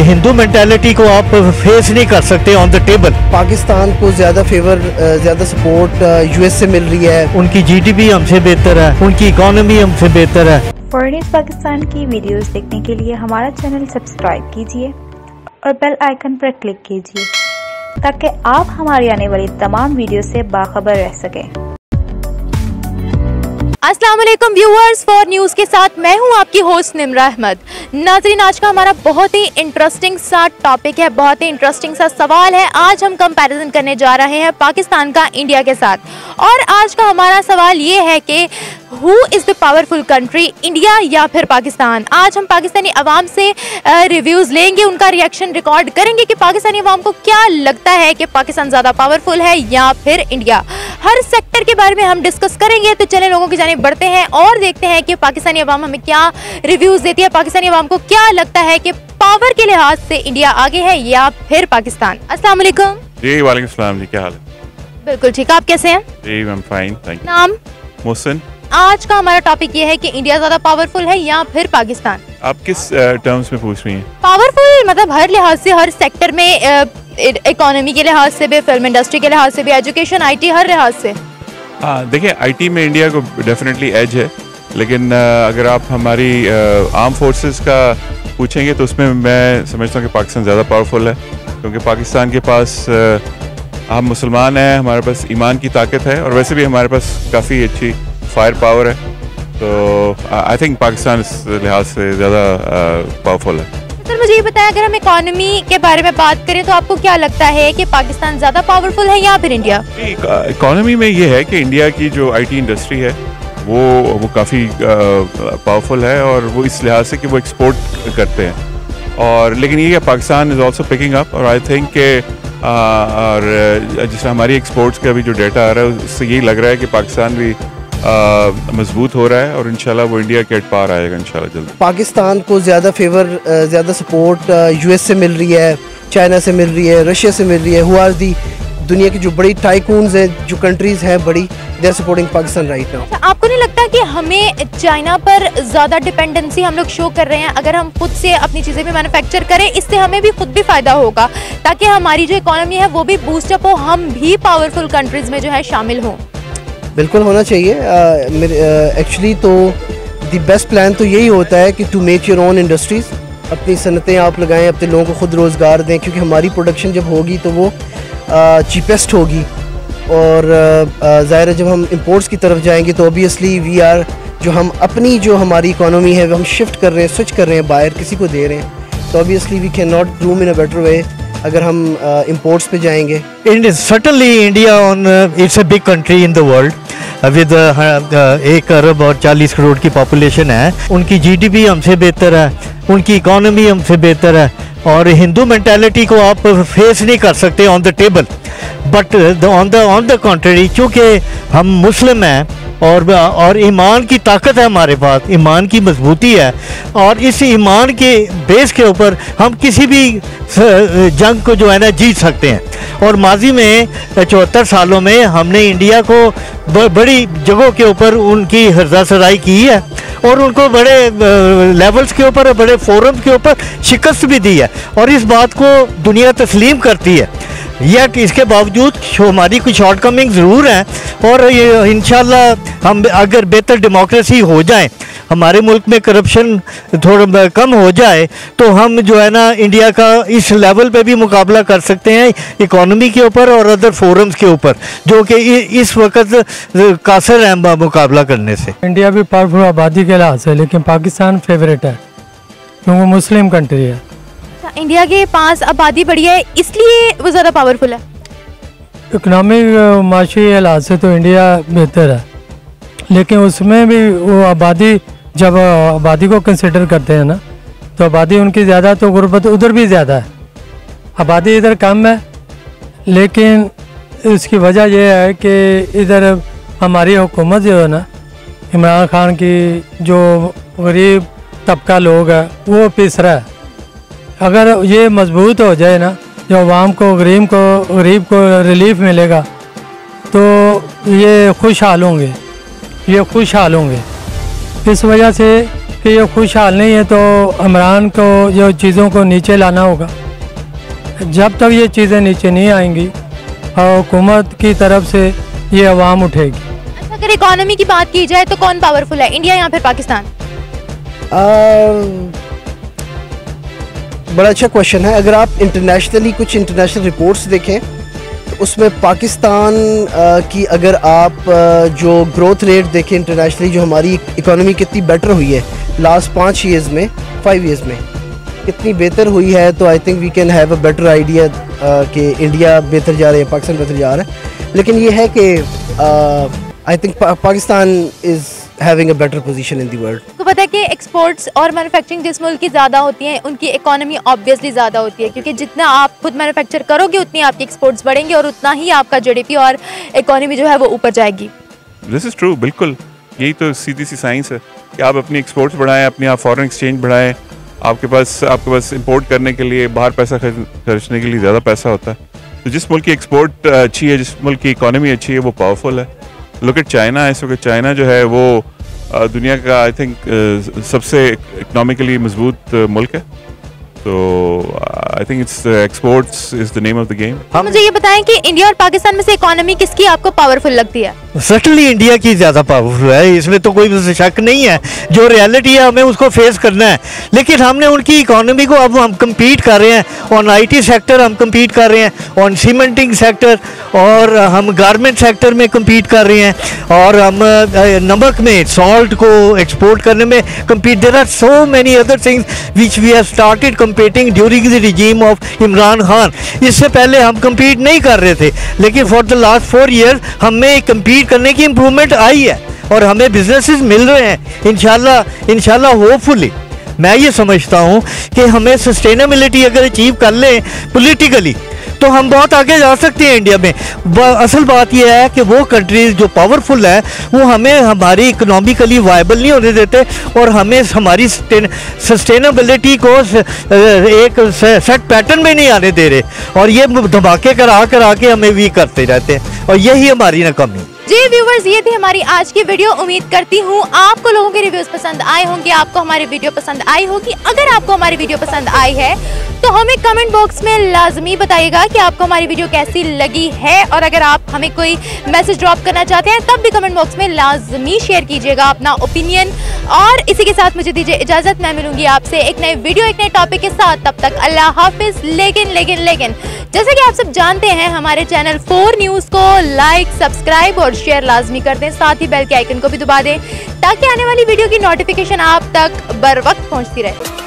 Hindu mentality को आप face नहीं कर सकते ऑन द टेबल। पाकिस्तान को ज़्यादा फेवर, ज़्यादा सपोर्ट यूएस से मिल रही है। उनकी जीडीपी हमसे बेहतर है, उनकी इकोनॉमी हमसे बेहतर है। फॉरेन न्यूज़ पाकिस्तान की वीडियोस देखने के लिए हमारा चैनल सब्सक्राइब कीजिए और बेल आइकन पर क्लिक कीजिए ताकि आप हमारी आने वाली तमाम वीडियो से बाखबर रह सकें। अस्सलाम वालेकुम व्यूअर्स, फॉर न्यूज़ के साथ मैं हूं आपकी होस्ट निम्रा अहमद। नाज़रीन, आज का हमारा बहुत ही इंटरेस्टिंग सा टॉपिक है, बहुत ही इंटरेस्टिंग सा सवाल है। आज हम कंपैरिजन करने जा रहे हैं पाकिस्तान का इंडिया के साथ, और आज का हमारा सवाल ये है कि who is the powerful country, India या फिर पाकिस्तान। आज हम पाकिस्तानी अवाम से रिव्यूज़ लेंगे, उनका रिएक्शन रिकॉर्ड करेंगे कि पाकिस्तानी अवाम को क्या लगता है कि पाकिस्तान ज़्यादा पावरफुल है या फिर इंडिया। हर सेक्टर के बारे में हम डिस्कस करेंगे। तो चले लोगों की जानिब बढ़ते हैं और देखते हैं कि पाकिस्तानी अवाम हमें क्या रिव्यूज़ देती है, पाकिस्तानी अवाम को क्या लगता है कि पावर के लिहाज से इंडिया आगे है या फिर पाकिस्तान। अस्सलाम वालेकुम। जी वालेकुम सलाम जी, क्या हाल है? बिल्कुल ठीक, आप कैसे हैं? जी I am fine, thank you. नाम? मोहसिन। आज का हमारा टॉपिक ये है कि इंडिया ज़्यादा पावरफुल है या फिर पाकिस्तान। आप किस टर्म्स में पूछ रही हैं? पावरफुल मतलब हर लिहाज से, हर सेक्टर में, इकोनॉमी के लिहाज से भी, फिल्म इंडस्ट्री के लिहाज से भी, एजुकेशन, आईटी, हर लिहाज से। हाँ देखिए, आईटी में इंडिया को डेफिनेटली एज है, लेकिन अगर आप हमारी आर्म फोर्सेस का पूछेंगे तो उसमें मैं समझता हूँ कि पाकिस्तान ज़्यादा पावरफुल है, क्योंकि पाकिस्तान के पास हम मुसलमान हैं, हमारे पास ईमान की ताकत है, और वैसे भी हमारे पास काफ़ी अच्छी फायर पावर है। तो आई थिंक पाकिस्तान इस लिहाज से ज़्यादा पावरफुल है। सर मुझे ये बताएं, अगर हम इकोनॉमी के बारे में बात करें तो आपको क्या लगता है कि पाकिस्तान ज़्यादा पावरफुल है या फिर इंडिया? इकोनॉमी में ये है कि इंडिया की जो आईटी इंडस्ट्री है वो काफ़ी पावरफुल है, और वो इस लिहाज से कि वो एक्सपोर्ट करते हैं, और लेकिन ये Pakistan is also picking up, और आई थिंक के और जिस हमारी एक्सपोर्ट्स का भी जो डाटा आ रहा है उससे यही लग रहा है कि पाकिस्तान भी मजबूत हो रहा है, और इंशाल्लाह वो इंडिया के पार आएगा इंशाल्लाह जल्दी। पाकिस्तान को ज़्यादा फेवर, ज़्यादा सपोर्ट यूएस से मिल रही है, चाइना से मिल रही है, रशिया से मिल रही है। हु आर दी दुनिया की जो बड़ी टाइकून्स हैं, जो कंट्रीज़ हैं बड़ी, they are supporting Pakistan right now. आपको नहीं लगता कि हमें चाइना पर ज़्यादा डिपेंडेंसी हम लोग शो कर रहे हैं? अगर हम खुद से अपनी चीज़ें भी मैन्युफैक्चर करें, इससे हमें भी खुद भी फ़ायदा होगा, ताकि हमारी जो इकोनॉमी है वो भी बूस्टअप हो, हम भी पावरफुल कंट्रीज़ में जो है शामिल हों। बिल्कुल होना चाहिए। एक्चुअली तो द बेस्ट प्लान तो यही होता है कि to make your own industries, अपनी सनतें आप लगाएं, अपने लोगों को खुद रोज़गार दें, क्योंकि हमारी प्रोडक्शन जब होगी तो वो चीपेस्ट होगी, और ज़ाहिर है जब हम इंपोर्ट्स की तरफ जाएंगे तो ऑब्वियसली वी आर, जो हम अपनी जो हमारी इकोनॉमी है वो हम शिफ्ट कर रहे हैं, स्विच कर रहे हैं, बाहर किसी को दे रहे हैं, तो obviously we can not groom in a better way अगर हम इंपोर्ट्स पे जाएंगे। Certainly India it's a big country in the world with 1 अरब और 40 करोड़ की पॉपुलेशन है। उनकी जीडीपी हमसे बेहतर है, उनकी इकोनॉमी हमसे बेहतर है, और हिंदू मेंटालिटी को आप फेस नहीं कर सकते on the table. But on the contrary, चूँकि हम मुस्लिम हैं और ईमान की ताकत है हमारे पास, ईमान की मजबूती है, और इस ईमान के बेस के ऊपर हम किसी भी जंग को जो है ना जीत सकते हैं। और माजी में 74 सालों में हमने इंडिया को बड़ी जगहों के ऊपर उनकी हर्जा-सराई की है, और उनको बड़े लेवल्स के ऊपर, बड़े फोरम के ऊपर शिकस्त भी दी है, और इस बात को दुनिया तस्लीम करती है। यह इसके बावजूद हमारी कुछ शॉर्टकमिंग ज़रूर हैं, और ये इंशाल्लाह हम अगर बेहतर डेमोक्रेसी हो जाए, हमारे मुल्क में करप्शन थोड़ा कम हो जाए, तो हम जो है ना इंडिया का इस लेवल पे भी मुकाबला कर सकते हैं, इकोनॉमी के ऊपर और अदर फोरम्स के ऊपर, जो कि इस वक्त कासर है मुकाबला करने से। इंडिया भी पावरफुल आबादी के लिहाज से, लेकिन पाकिस्तान फेवरेट है क्योंकि मुस्लिम कंट्री है। इंडिया के पास आबादी बढ़ी है इसलिए वो ज़्यादा पावरफुल है। इकनॉमिक माशी लिहाज से तो इंडिया बेहतर है, लेकिन उसमें भी वो आबादी, जब आबादी को कंसिडर करते हैं ना, तो आबादी उनकी ज़्यादा, तो गुर्बत उधर भी ज़्यादा है। आबादी इधर कम है, लेकिन इसकी वजह यह है कि इधर हमारी हुकूमत जो है ना, इमरान खान की, जो गरीब तबका लोग है वो पिस रहा है। अगर ये मजबूत हो जाए ना, जो आवाम को, गरीब को रिलीफ मिलेगा, तो ये खुशहाल होंगे, इस वजह से कि ये खुशहाल नहीं है, तो इमरान को जो चीज़ों को नीचे लाना होगा। जब तक ये चीज़ें नीचे नहीं आएंगी और हुकूमत की तरफ से ये आवाम उठेगी। अच्छा, अगर इकोनॉमी की बात की जाए तो कौन पावरफुल है, इंडिया या फिर पाकिस्तान? बड़ा अच्छा क्वेश्चन है। अगर आप इंटरनेशनली कुछ इंटरनेशनल रिपोर्ट्स देखें तो उसमें पाकिस्तान की अगर आप जो ग्रोथ रेट देखें इंटरनेशनली, जो हमारी इकोनॉमी कितनी बेटर हुई है लास्ट 5 ईयर्स में, 5 ईयर्स में कितनी बेहतर हुई है, तो I think we can have a better idea कि इंडिया बेहतर जा रहा है, पाकिस्तान बेहतर जा रहा है। लेकिन ये है कि I think Pakistan is having a better position in the world. तो पता है कि एक्सपोर्ट्स और मैन्युफैक्चरिंग जिस मुल्क की ज़्यादा होती हैं उनकी इकोनॉमी ऑब्वियसली ज़्यादा होती है, क्योंकि जितना आप खुद मैन्युफैक्चर करोगे उतनी आपकी एक्सपोर्ट्स बढ़ेंगे और उतना ही आपका जीडीपी और इकोनॉमी जो है वो ऊपर जाएगी। दिस इज़ ट्रू, बिल्कुल यही तो सीधी सी साइंस है कि आप अपनी एक्सपोर्ट्स बढ़ाएं, अपनी आप फॉरेन एक्सचेंज बढ़ाएं। आपके पास इंपोर्ट करने के लिए, बाहर पैसा खर्चने के लिए ज़्यादा पैसा होता है। तो जिस मुल्क की एक्सपोर्ट अच्छी है, जिस मुल्क की इकोनॉमी अच्छी है, वो पावरफुल है। लुक एट चाइना, इस वक्त चाइना जो है वो दुनिया का आई थिंक सबसे इकोनॉमिकली मजबूत मुल्क है। तो I think it's exports is the name of the game. मुझे ये बताएं कि इंडिया और पाकिस्तान में से इकोनॉमी किसकी आपको पावरफुल लगती है? सर्टनली इंडिया की ज़्यादा पावरफुल है, इसमें तो कोई शक नहीं है। जो रियलिटी है हमें उसको फेस करना है। लेकिन हमने उनकी इकोनॉमी को, अब हम कम्पीट कर रहे हैं ऑन आईटी सेक्टर, हम कम्पीट कर रहे हैं ऑन सीमेंटिंग सेक्टर, और हम गारमेंट सेक्टर में कम्पीट कर रहे हैं, और हम नमक में सॉल्ट को एक्सपोर्ट करने में compete. There are so many other things which we have started competing during the regime of Imran Khan. इससे पहले हम कम्पीट नहीं कर रहे थे, लेकिन फॉर द लास्ट 4 ईयर्स हमें कम्पीट करने की इम्प्रूवमेंट आई है और हमें बिजनेसेस मिल रहे हैं इंशाल्लाह होपफुली। मैं ये समझता हूँ कि हमें सस्टेनेबिलिटी अगर अचीव कर लें पॉलिटिकली तो हम बहुत आगे जा सकते हैं इंडिया में। असल बात यह है कि वो कंट्रीज जो पावरफुल है वो हमें हमारी इकोनॉमिकली वायबल नहीं होने देते और हमें हमारी सस्टेनेबिलिटी को एक सेट पैटर्न में नहीं आने दे रहे, और ये धमाके करा के हमें वीक करते रहते हैं, और यही हमारी नाकामी। जी व्यूवर्स, ये थी हमारी आज की वीडियो। उम्मीद करती हूँ आपको लोगों के रिव्यूज पसंद आए होंगे, आपको हमारी वीडियो पसंद आई होगी। अगर आपको हमारी वीडियो पसंद आई है तो हमें कमेंट बॉक्स में लाजमी बताइएगा कि आपको हमारी वीडियो कैसी लगी है, और अगर आप हमें कोई मैसेज ड्रॉप करना चाहते हैं तब भी कमेंट बॉक्स में लाजमी शेयर कीजिएगा अपना ओपिनियन। और इसी के साथ मुझे दीजिए इजाजत, मैं मिलूंगी आपसे एक नए वीडियो, एक नए टॉपिक के साथ। तब तक अल्लाह हाफिज। लेकिन जैसे कि आप सब जानते हैं, हमारे चैनल 4 न्यूज़ को लाइक, सब्सक्राइब और शेयर लाजमी कर दें, साथ ही बेल के आइकन को भी दबा दें ताकि आने वाली वीडियो की नोटिफिकेशन आप तक बर वक्त पहुंचती रहे।